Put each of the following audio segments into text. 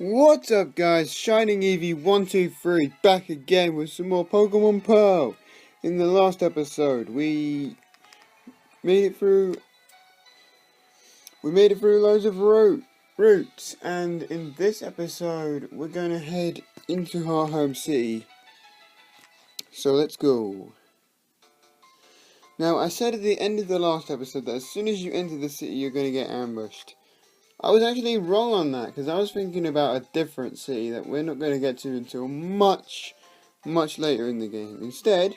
What's up guys, Shining Eevee 123 back again with some more Pokemon Pearl. In the last episode we made it through loads of routes, and in this episode we're going to head into Hearthome City. So let's go. Now I said at the end of the last episode that as soon as you enter the city you're going to get ambushed. I was actually wrong on that, because I was thinking about a different city that we're not going to get to until much later in the game. Instead,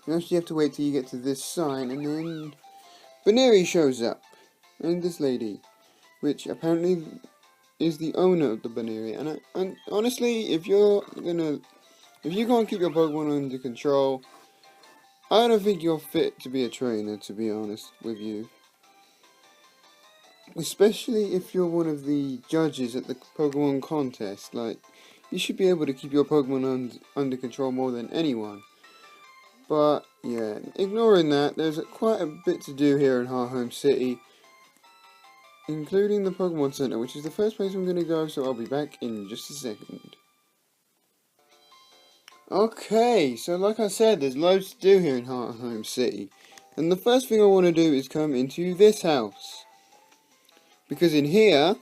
you actually have to wait till you get to this sign, and then Buneary shows up, and this lady, which apparently is the owner of the Buneary. And honestly, if you can't keep your Pokemon under control, I don't think you're fit to be a trainer, to be honest with you. Especially if you're one of the judges at the Pokemon contest. Like, you should be able to keep your Pokemon under control more than anyone. But, yeah, ignoring that, there's quite a bit to do here in Hearthome City, including the Pokemon Center, which is the first place I'm going to go, so I'll be back in just a second. Okay, so like I said, there's loads to do here in Hearthome City. And the first thing I want to do is come into this house. Because in here,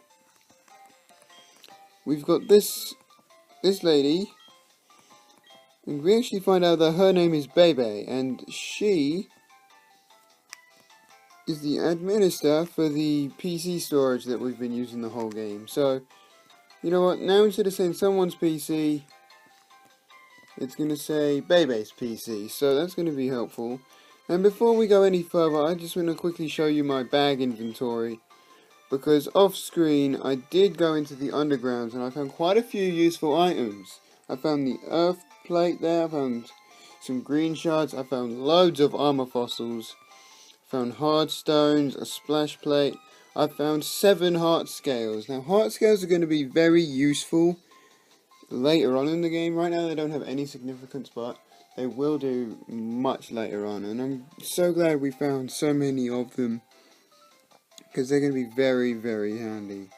we've got this lady, and we actually find out that her name is Bebe, and she is the administrator for the PC storage that we've been using the whole game. So, you know what, now instead of saying someone's PC, it's going to say Bebe's PC, so that's going to be helpful. And before we go any further, I just want to quickly show you my bag inventory. Because off screen, I did go into the undergrounds and I found quite a few useful items. I found the earth plate there, I found some green shards, I found loads of armor fossils, found hard stones, a splash plate, I found 7 heart scales. Now heart scales are going to be very useful later on in the game. Right now they don't have any significance, but they will do much later on. And I'm so glad we found so many of them, because they're going to be very, very handy.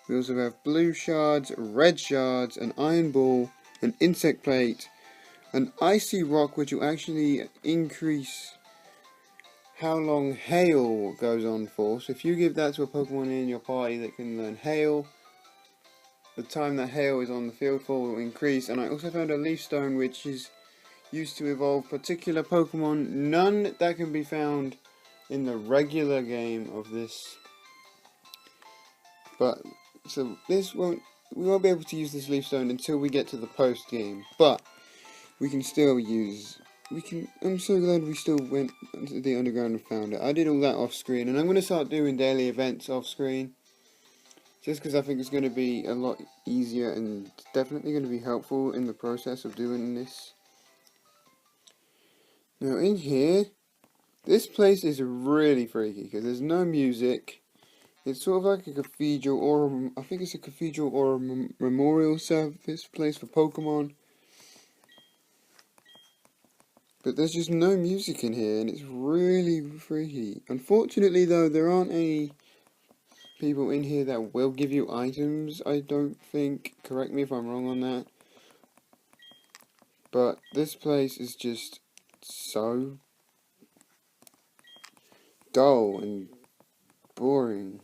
We also have blue shards, red shards, an iron ball, an insect plate, an icy rock, which will actually increase how long hail goes on for. So if you give that to a Pokemon in your party that can learn hail, the time that hail is on the field for will increase. And I also found a leaf stone, which is used to evolve particular Pokemon, none that can be found in the regular game of this. But so we won't be able to use this leaf stone until we get to the post game. But we can still use. I'm so glad we still went into the underground and found it. I did all that off screen, and I'm going to start doing daily events off screen, just because I think it's going to be a lot easier and definitely going to be helpful in the process of doing this. Now in here, this place is really freaky because there's no music. It's sort of like a cathedral, or I think it's a cathedral or a memorial service place for Pokemon. But there's just no music in here, and it's really freaky. Unfortunately though, there aren't any people in here that will give you items, I don't think. Correct me if I'm wrong on that. But this place is just so dull and boring.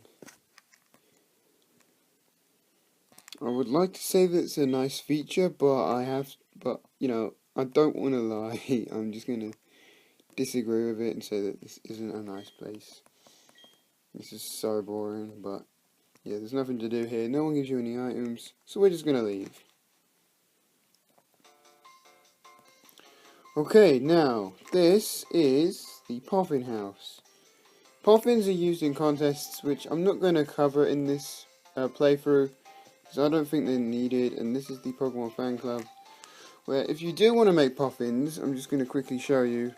I would like to say that it's a nice feature, but you know, I don't want to lie. I'm just going to disagree with it and say that this isn't a nice place. This is so boring, but yeah, there's nothing to do here. No one gives you any items, so we're just going to leave. Okay, now, this is the Poffin house. Poffins are used in contests, which I'm not going to cover in this playthrough, because I don't think they're needed. And this is the Pokemon fan club, where if you do want to make Poffins, I'm just going to quickly show you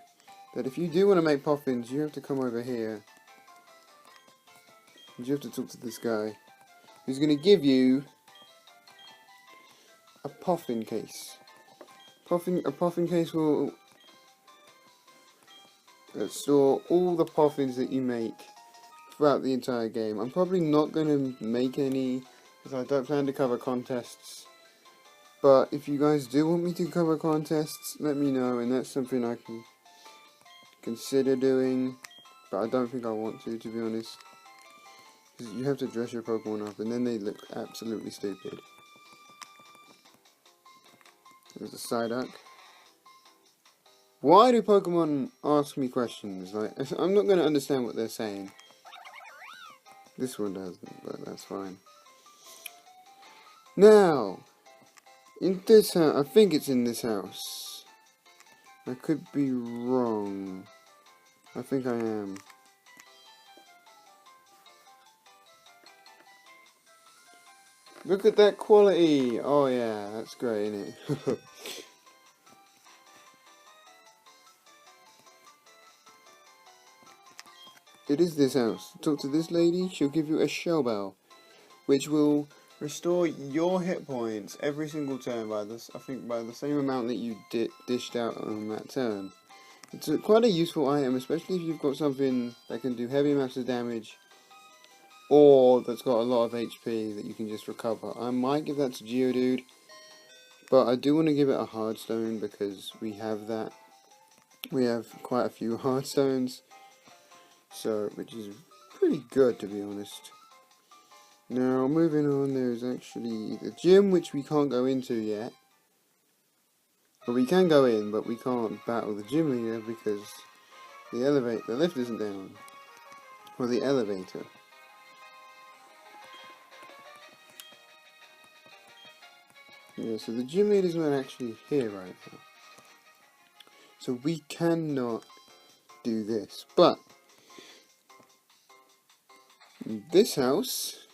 that if you do want to make Poffins, you have to come over here. And you have to talk to this guy, who's going to give you a Poffin case. A Poffin case will store all the Poffins that you make throughout the entire game. I'm probably not going to make any because I don't plan to cover contests. But if you guys do want me to cover contests, let me know, and that's something I can consider doing. But I don't think I want to be honest. Because you have to dress your Pokemon up, and then they look absolutely stupid. There's a Psyduck. Why do Pokemon ask me questions? Like, I'm not going to understand what they're saying. This one doesn't, but that's fine. Now, in this house, I think it's in this house. I could be wrong. I think I am. Look at that quality! Oh yeah, that's great, isn't it? It is this house. Talk to this lady, she'll give you a shell bell, which will restore your hit points every single turn by this, I think by the same amount that you dished out on that turn. It's quite a useful item, especially if you've got something that can do heavy amounts of damage, or that's got a lot of HP that you can just recover. I might give that to Geodude, but I do want to give it a Hardstone because we have that. We have quite a few Hardstones, so which is pretty good to be honest. Now moving on, there's actually the gym which we can't go into yet. But we can go in, but we can't battle the gym leader because the lift isn't down. Or the elevator. Yeah, so the gym leader's not actually here right now. So we cannot do this. But in this house,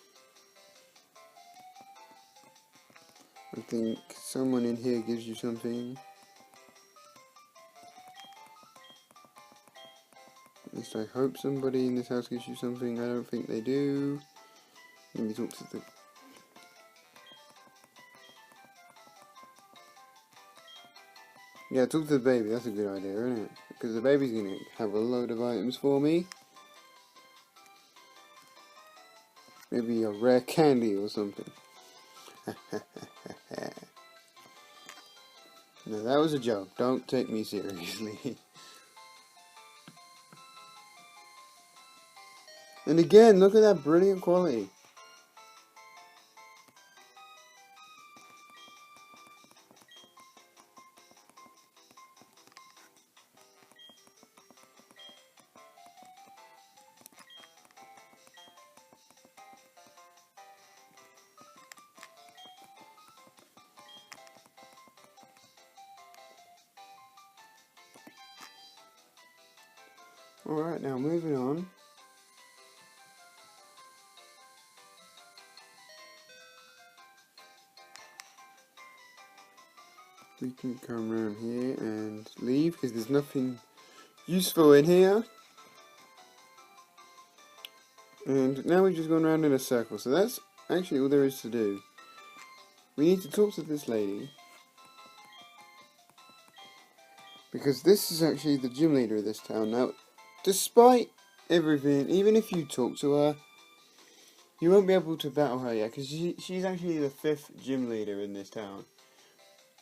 I think someone in here gives you something. At least I hope somebody in this house gives you something. I don't think they do. Let me talk to the... Yeah, talk to the baby. That's a good idea, isn't it? Because the baby's going to have a load of items for me. Maybe a rare candy or something. No, that was a joke. Don't take me seriously. And again, look at that brilliant quality. Alright, now moving on. We can come around here and leave because there's nothing useful in here. And now we've just gone around in a circle, so that's actually all there is to do. We need to talk to this lady. Because this is actually the gym leader of this town. Now, despite everything, even if you talk to her, you won't be able to battle her yet, because she's actually the 5th gym leader in this town.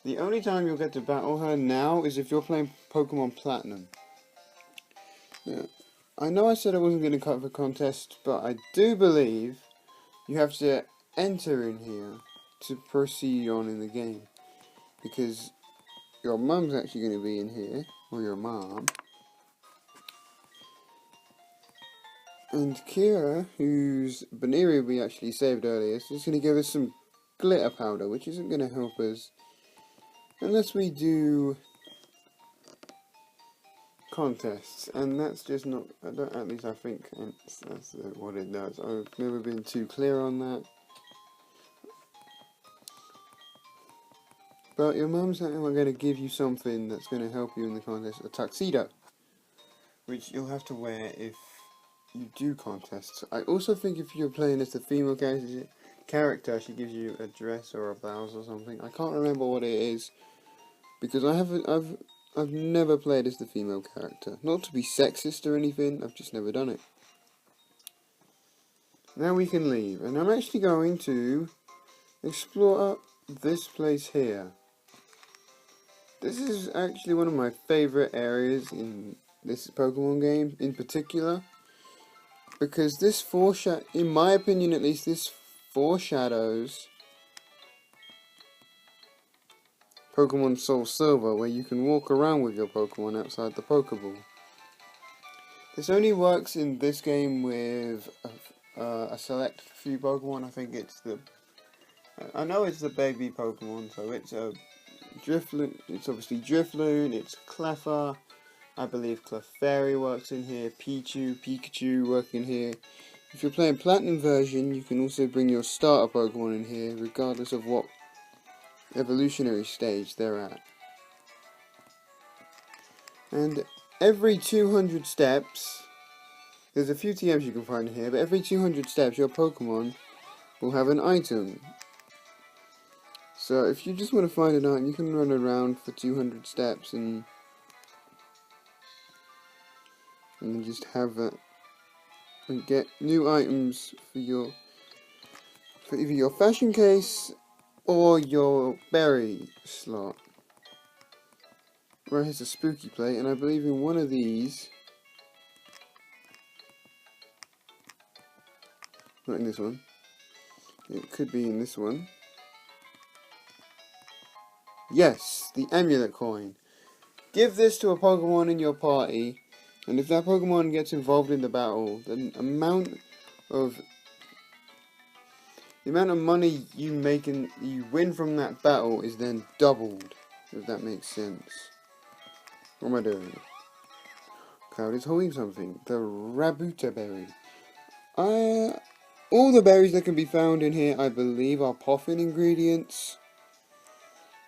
The only time you'll get to battle her now is if you're playing Pokemon Platinum. Now, I know I said I wasn't going to cut the contest, but I do believe you have to enter in here to proceed on in the game. Because your mum's actually going to be in here, or your mom. And Kira, whose Buneary we actually saved earlier, is just going to give us some glitter powder, which isn't going to help us unless we do contests, and that's just not, at least I think that's what it does. I've never been too clear on that. But your mum's going to give you something that's going to help you in the contest, a tuxedo, which you'll have to wear if you do contests. I also think if you're playing as the female character, she gives you a dress or a blouse or something. I can't remember what it is, because I've never played as the female character. Not to be sexist or anything, I've just never done it. Now we can leave, and I'm actually going to explore this place here. This is actually one of my favourite areas in this Pokemon game in particular, because this in my opinion at least, this foreshadows Pokemon Soul Silver, where you can walk around with your Pokemon outside the Pokeball. This only works in this game with a select few Pokemon. I think it's I know it's the baby Pokemon, so it's a Drifloon. It's obviously Drifloon. It's Clefairy. I believe Clefairy works in here. Pikachu work in here. If you're playing Platinum version, you can also bring your starter Pokemon in here, regardless of what evolutionary stage they're at. And every 200 steps, there's a few TMs you can find in here, but every 200 steps your Pokemon will have an item. So if you just want to find an item, you can run around for 200 steps and then just have that and get new items for either your fashion case or your berry slot. Right, here's a spooky plate, and I believe in one of these, not in this one, it could be in this one. Yes, the amulet coin. Give this to a Pokemon in your party, and if that Pokemon gets involved in the battle, the amount of money you win from that battle is then doubled, if that makes sense. What am I doing? Cloud is holding something. The Rabuta berry. All the berries that can be found in here, I believe, are Poffin ingredients.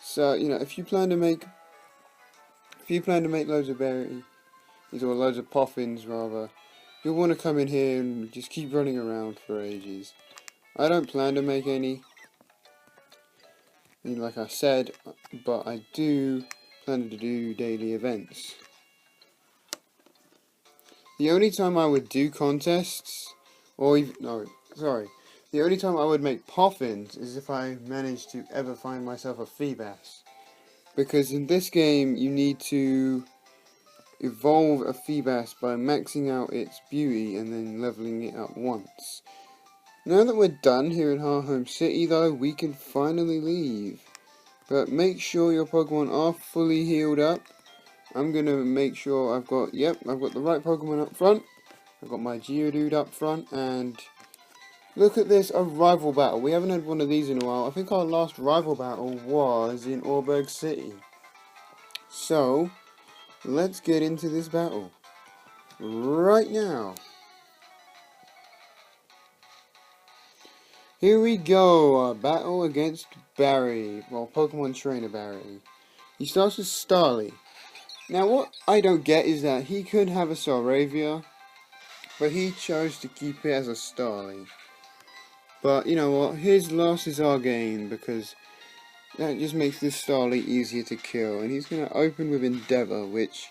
So, you know, if you plan to make loads of berries, or loads of Poffins rather, you'll want to come in here and just keep running around for ages. I don't plan to make any, like I said, but I do plan to do daily events. The only time I would do contests, the only time I would make Poffins is if I managed to ever find myself a Feebas. Because in this game, you need to evolve a Feebas by maxing out its beauty and then leveling it up once. Now that we're done here in Hearthome City though, we can finally leave. But make sure your Pokemon are fully healed up. I'm going to make sure I've got the right Pokemon up front. I've got my Geodude up front, and look at this, a rival battle. We haven't had one of these in a while. I think our last rival battle was in Auburg City. So, let's get into this battle right now. Here we go, a battle against Barry, Pokemon Trainer Barry. He starts with Starly. Now what I don't get is that he could have a Staravia, but he chose to keep it as a Starly. But you know what, his loss is our gain, because that just makes this Starly easier to kill. And he's going to open with Endeavour, which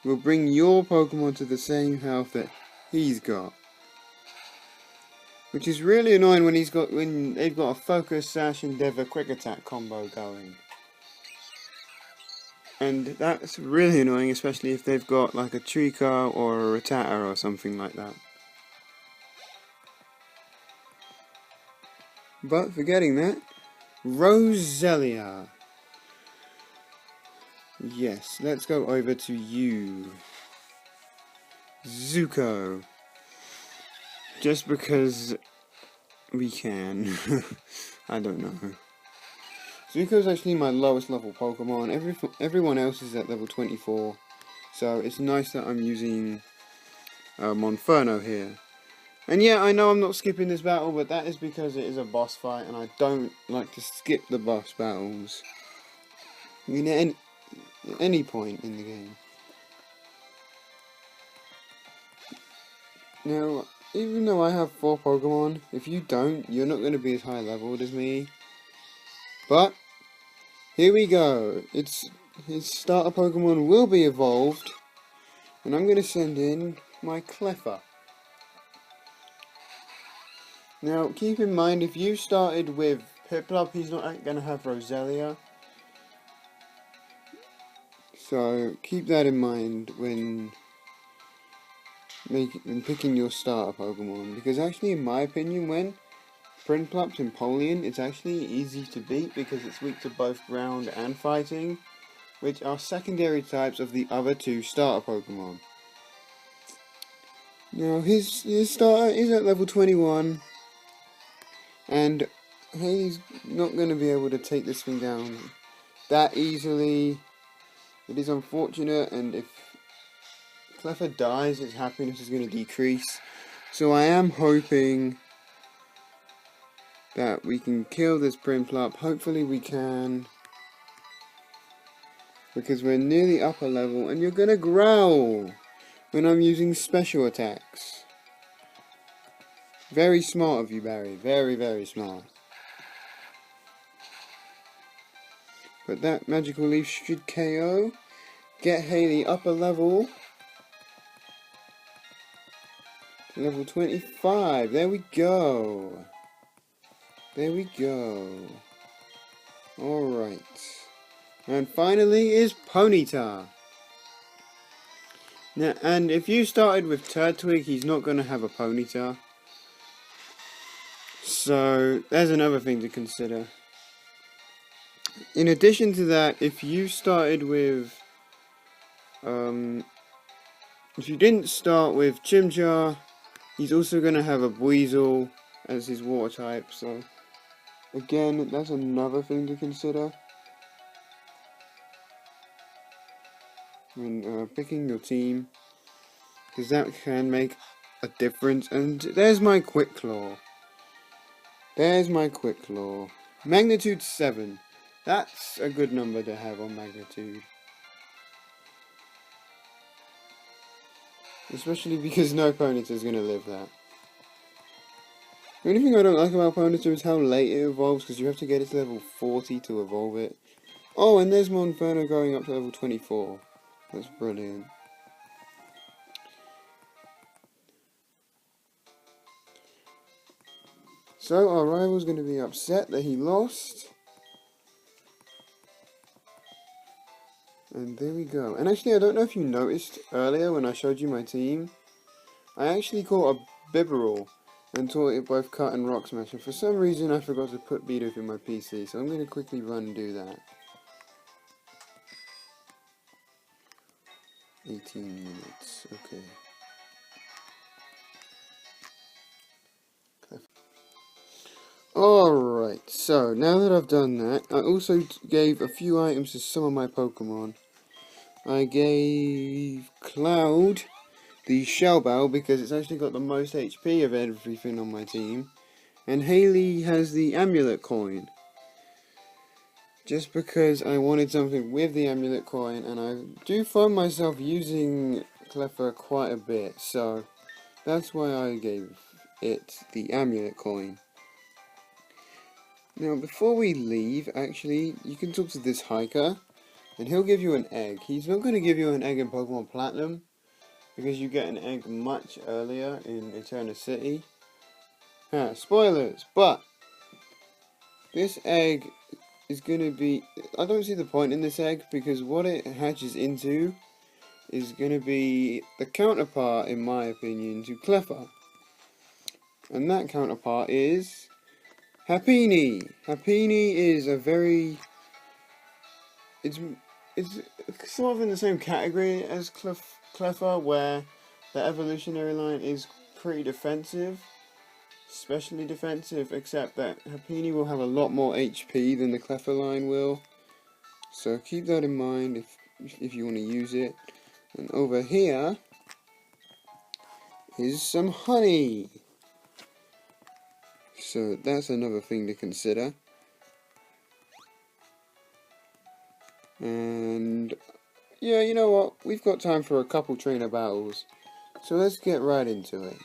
will bring your Pokemon to the same health that he's got. Which is really annoying when they've got a Focus, Sash, Endeavour, Quick Attack combo going. And that's really annoying, especially if they've got like a Trico or a Rattata or something like that. But forgetting that, Roselia. Yes, let's go over to you. Zuko. Just because we can. I don't know. Zuko's actually my lowest level Pokemon. Everyone else is at level 24. So it's nice that I'm using Monferno here. And yeah, I know I'm not skipping this battle, but that is because it is a boss fight, and I don't like to skip the boss battles. I mean, at any point in the game. Now, even though I have 4 Pokemon, if you don't, you're not going to be as high leveled as me. But, here we go. His starter Pokemon will be evolved, and I'm going to send in my Clefairy. Now, keep in mind, if you started with Piplup, he's not going to have Roselia. So keep that in mind when picking your starter Pokemon. Because actually, in my opinion, when Prinplup Empoleon, it's actually easy to beat because it's weak to both ground and fighting, which are secondary types of the other two starter Pokemon. Now, his starter is at level 21, and he's not going to be able to take this thing down that easily. It is unfortunate, and if Clefairy dies, its happiness is going to decrease. So I am hoping that we can kill this Prinplup. Hopefully we can, because we're near the upper level, and you're going to growl when I'm using special attacks. Very smart of you, Barry. Very, very smart. But that Magical Leaf should KO. Get Haley upper level. Level 25. There we go. There we go. Alright. And finally is Ponyta. Now, and if you started with Turtwig, he's not going to have a Ponyta. So, there's another thing to consider. In addition to that, if you started with... if you didn't start with Chimchar, he's also going to have a Weasel as his water type. So, again, that's another thing to consider when picking your team, because that can make a difference. And there's my Quick Claw. There's my Quick Claw. Magnitude 7. That's a good number to have on Magnitude. Especially because no Ponyta is going to live that. The only thing I don't like about Ponyta is how late it evolves, because you have to get it to level 40 to evolve it. Oh, and there's Monferno going up to level 24. That's brilliant. So our rival's going to be upset that he lost. And there we go. And actually, I don't know if you noticed earlier when I showed you my team, I actually caught a Bibarel and taught it both Cut and Rock Smash. And for some reason, I forgot to put Bidoof in my PC. So I'm going to quickly run and do that. 18 minutes. Okay. Alright, so now that I've done that, I also gave a few items to some of my Pokemon. I gave Cloud the Shell Bell because it's actually got the most HP of everything on my team. And Haley has the Amulet Coin. Just because I wanted something with the Amulet Coin, and I do find myself using Clefairy quite a bit, so that's why I gave it the Amulet Coin. Now, before we leave, actually, you can talk to this hiker, and he'll give you an egg. He's not going to give you an egg in Pokemon Platinum, because you get an egg much earlier in Hearthome City. Spoilers! But, this egg is going to be... I don't see the point in this egg, because what it hatches into is going to be the counterpart, in my opinion, to Clefairy. And that counterpart is... Happiny! Happiny is a very... It's sort of in the same category as Clefairy, where the evolutionary line is pretty defensive. Especially defensive, except that Happiny will have a lot more HP than the Clefairy line will. So keep that in mind if you want to use it. And over here is some honey. So that's another thing to consider. And yeah, you know what? We've got time for a couple trainer battles. So let's get right into it.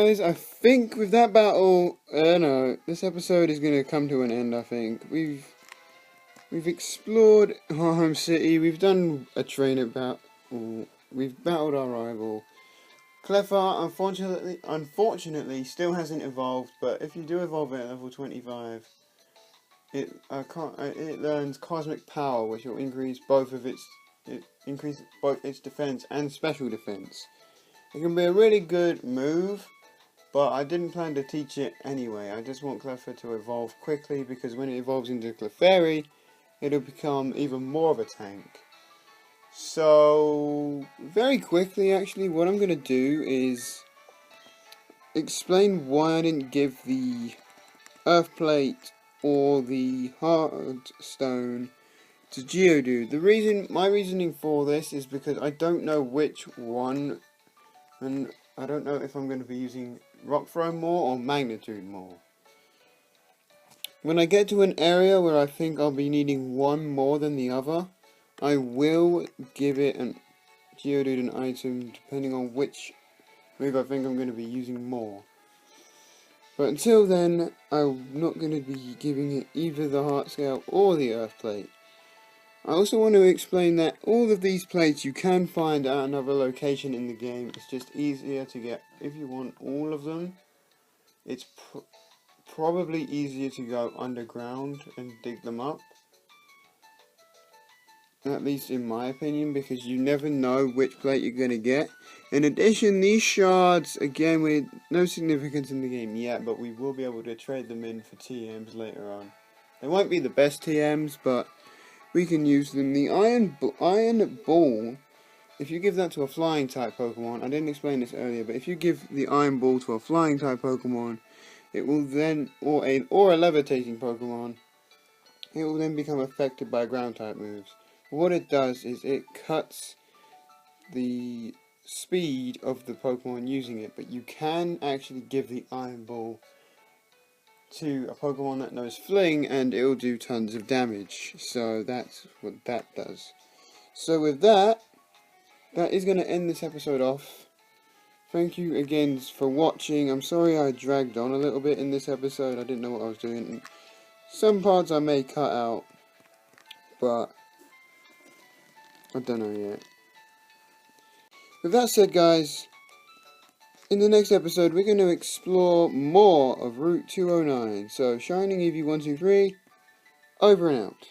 guys, I think with that battle, no, this episode is going to come to an end, I think. We've explored Hearthome City, we've done a trainer battle, we've battled our rival. Clefairy, unfortunately, still hasn't evolved, but if you do evolve it at level 25, it learns Cosmic Power, which will increase both its defense and special defense. It can be a really good move, but I didn't plan to teach it anyway. I just want Clefairy to evolve quickly, because when it evolves into Clefairy, it'll become even more of a tank. So, very quickly actually, what I'm going to do is explain why I didn't give the Earth Plate or the Heartstone to Geodude. My reasoning for this is because I don't know which one, and I don't know if I'm going to be using Rock Throw more or Magnitude more. When I get to an area where I think I'll be needing one more than the other, I will give it Geodude an item depending on which move I think I'm going to be using more. But until then, I'm not going to be giving it either the Heart Scale or the Earth Plate. I also want to explain that all of these plates you can find at another location in the game. It's just easier to get. If you want all of them, it's probably easier to go underground and dig them up. At least in my opinion, because you never know which plate you're going to get. In addition, these shards, again, with no significance in the game yet, but we will be able to trade them in for TMs later on. They won't be the best TMs, but we can use them. The Iron Ball, if you give that to a flying type Pokemon, I didn't explain this earlier, but if you give the Iron Ball to a flying type Pokemon, it will then, or a levitating Pokemon, it will then become affected by ground type moves. What it does is it cuts the speed of the Pokemon using it, but you can actually give the Iron Ball to a Pokemon that knows Fling and it will do tons of damage. So that's what that does. So with that is going to end this episode off. Thank you again for watching. I'm sorry I dragged on a little bit in this episode. I didn't know what I was doing. Some parts I may cut out, but I don't know yet. With that said, guys, in the next episode we're going to explore more of Route 209. So, Shining Eevee 123, over and out.